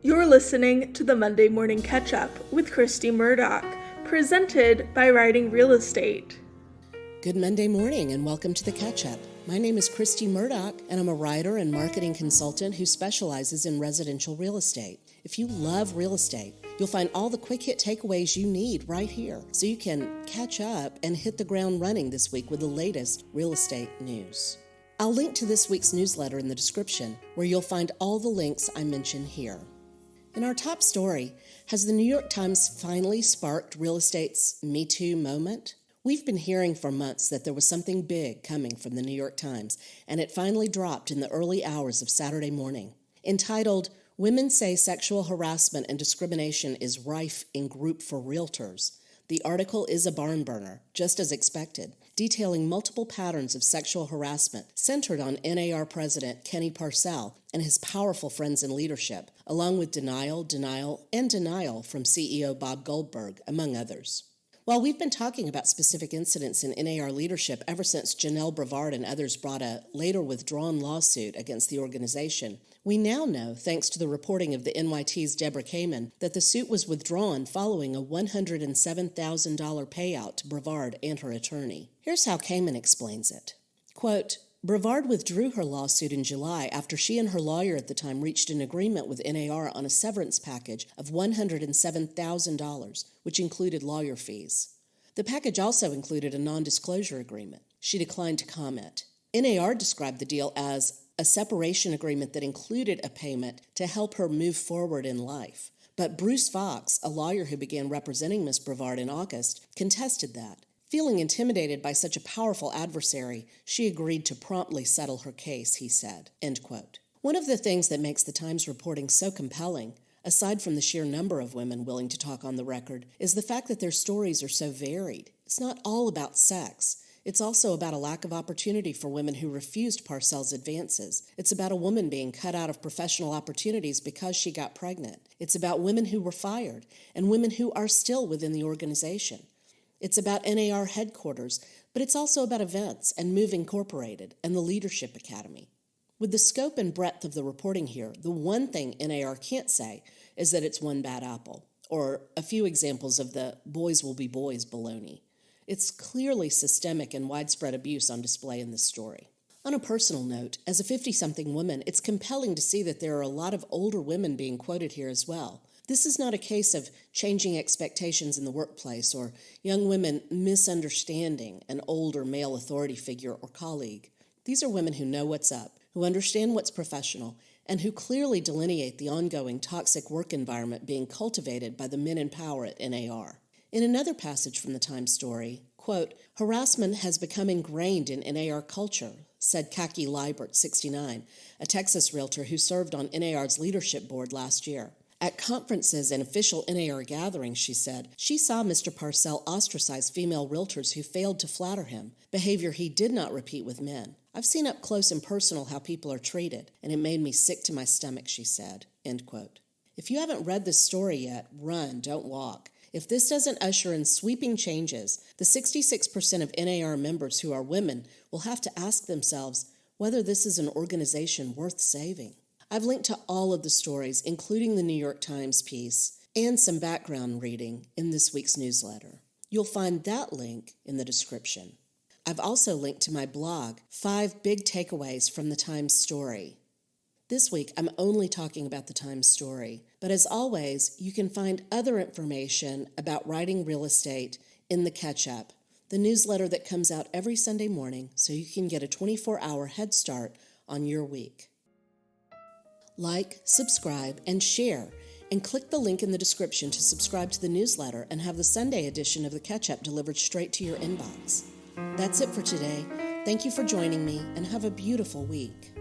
You're listening to the Monday Morning Ketchup with Christy Murdoch, presented by Writing Real Estate. Good Monday morning and welcome to the Ketchup. My name is Christy Murdoch and I'm a writer and marketing consultant who specializes in residential real estate. If you love real estate, you'll find all the quick hit takeaways you need right here so you can catch up and hit the ground running this week with the latest real estate news. I'll link to this week's newsletter in the description where you'll find all the links I mention here. In our top story, has the New York Times finally sparked real estate's Me Too moment? We've been hearing for months that there was something big coming from the New York Times, and it finally dropped in the early hours of Saturday morning. Entitled, "Women Say Sexual Harassment and Discrimination is Rife in Group for Realtors," the article is a barn burner, just as expected, detailing multiple patterns of sexual harassment centered on NAR President Kenny Parcell and his powerful friends in leadership, along with denial from CEO Bob Goldberg, among others. While we've been talking about specific incidents in NAR leadership ever since Janelle Brevard and others brought a later withdrawn lawsuit against the organization, we now know, thanks to the reporting of the NYT's Deborah Kamen, that the suit was withdrawn following a $107,000 payout to Brevard and her attorney. Here's how Kamen explains it. Quote, Brevard withdrew her lawsuit in July after she and her lawyer at the time reached an agreement with NAR on a severance package of $107,000, which included lawyer fees. The package also included a non-disclosure agreement. She declined to comment. NAR described the deal as a separation agreement that included a payment to help her move forward in life. But Bruce Fox, a lawyer who began representing Ms. Brevard in August, contested that. Feeling intimidated by such a powerful adversary, she agreed to promptly settle her case, he said. End quote. One of the things that makes the Times reporting so compelling, aside from the sheer number of women willing to talk on the record, is the fact that their stories are so varied. It's not all about sex. It's also about a lack of opportunity for women who refused Parcell's advances. It's about a woman being cut out of professional opportunities because she got pregnant. It's about women who were fired and women who are still within the organization. It's about NAR headquarters, but it's also about events and Move Incorporated and the Leadership Academy. With the scope and breadth of the reporting here, the one thing NAR can't say is that it's one bad apple, or a few examples of the boys will be boys baloney. It's clearly systemic and widespread abuse on display in this story. On a personal note, as a 50-something woman, it's compelling to see that there are a lot of older women being quoted here as well. This is not a case of changing expectations in the workplace or young women misunderstanding an older male authority figure or colleague. These are women who know what's up, who understand what's professional, and who clearly delineate the ongoing toxic work environment being cultivated by the men in power at NAR. In another passage from the Times story, quote, harassment has become ingrained in NAR culture, said Kaki Liebert, 69, a Texas realtor who served on NAR's leadership board last year. At conferences and official NAR gatherings, she said, she saw Mr. Parcell ostracize female realtors who failed to flatter him, behavior he did not repeat with men. I've seen up close and personal how people are treated, and it made me sick to my stomach, she said. End quote. If you haven't read this story yet, run, don't walk. If this doesn't usher in sweeping changes, the 66% of NAR members who are women will have to ask themselves whether this is an organization worth saving. I've linked to all of the stories, including the New York Times piece, and some background reading in this week's newsletter. You'll find that link in the description. I've also linked to my blog, 5 Big Takeaways from the Times Story. This week, I'm only talking about the Times story, but as always, you can find other information about writing real estate in the Ketchup, the newsletter that comes out every Sunday morning so you can get a 24-hour head start on your week. Like, subscribe, and share, and click the link in the description to subscribe to the newsletter and have the Sunday edition of the Ketchup delivered straight to your inbox. That's it for today. Thank you for joining me, and have a beautiful week.